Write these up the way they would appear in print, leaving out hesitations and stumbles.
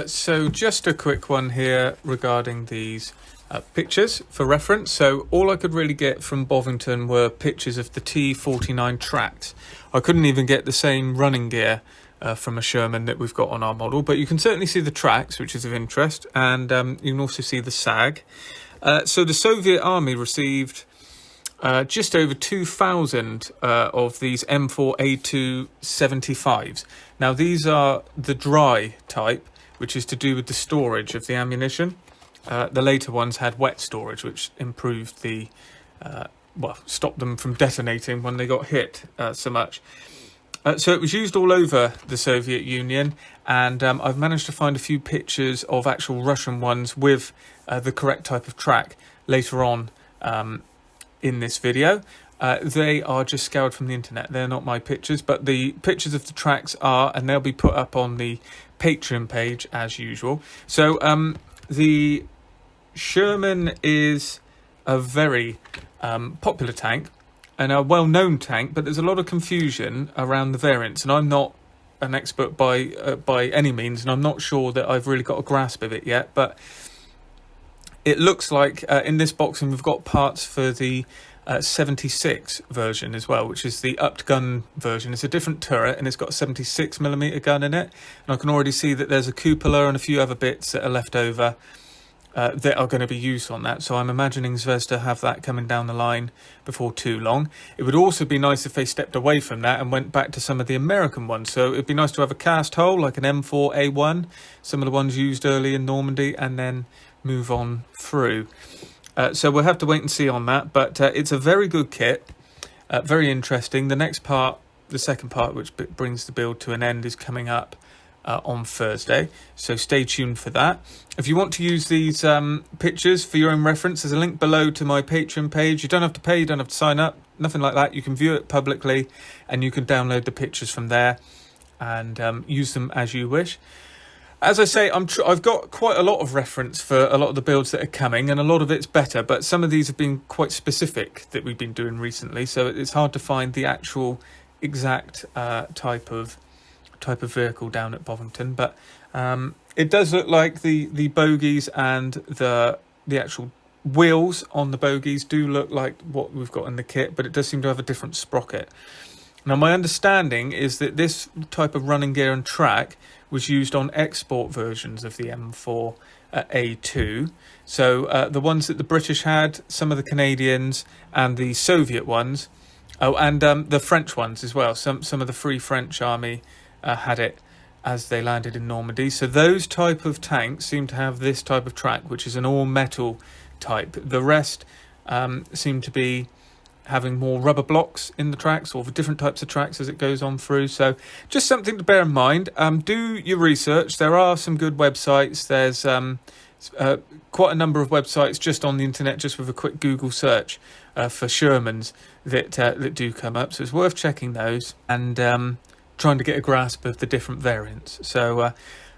So just a quick one here regarding these pictures for reference. So all I could really get from Bovington were pictures of the T49 tracks. I couldn't even get the same running gear from a Sherman that we've got on our model, but you can certainly see the tracks, which is of interest, and you can also see the sag. So the Soviet Army received just over 2,000 of these M4A2 75s. Now these are the dry type, which is to do with the storage of the ammunition. The later ones had wet storage, which improved the, stopped them from detonating when they got hit so much. So it was used all over the Soviet Union, and I've managed to find a few pictures of actual Russian ones with the correct type of track later on in this video. They are just scoured from the internet. They're not my pictures, but the pictures of the tracks are, and they'll be put up on the Patreon page as usual. So the Sherman is a very popular tank and a well-known tank, but there's a lot of confusion around the variants, and I'm not an expert by any means, and I'm not sure that I've really got a grasp of it yet, but it looks like in this boxing we've got parts for the 76 version as well, which is the upped gun version. It's a different turret and it's got a 76mm gun in it, and I can already see that there's a cupola and a few other bits that are left over that are going to be used on that, so I'm imagining Zvezda have that coming down the line before too long. It would also be nice if they stepped away from that and went back to some of the American ones, so it'd be nice to have a cast hull like an M4A1, some of the ones used early in Normandy, and then move on through. So we'll have to wait and see on that, but it's a very good kit, very interesting. The next part, the second part, which brings the build to an end, is coming up on Thursday, so stay tuned for that. If you want to use these pictures for your own reference, there's a link below to my Patreon page. You don't have to pay, you don't have to sign up, nothing like that. You can view it publicly and you can download the pictures from there and use them as you wish. As I say, I've got quite a lot of reference for a lot of the builds that are coming, and a lot of it's better, but some of these have been quite specific that we've been doing recently, so it's hard to find the actual exact type of vehicle down at Bovington. But it does look like the bogies and the actual wheels on the bogies do look like what we've got in the kit, but it does seem to have a different sprocket. Now my understanding is that this type of running gear and track was used on export versions of the M4A2. So the ones that the British had, some of the Canadians and the Soviet ones, and the French ones as well. Some of the Free French Army had it as they landed in Normandy. So those type of tanks seem to have this type of track, which is an all metal type. The rest seem to be having more rubber blocks in the tracks, or for different types of tracks as it goes on through. So just something to bear in mind. Do your research. There are some good websites. There's quite a number of websites just on the internet, just with a quick Google search for Shermans that do come up. So it's worth checking those and trying to get a grasp of the different variants. So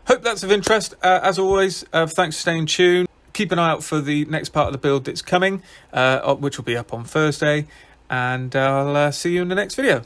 hope that's of interest. As always, thanks for staying tuned. Keep an eye out for the next part of the build that's coming, which will be up on Thursday, and I'll see you in the next video.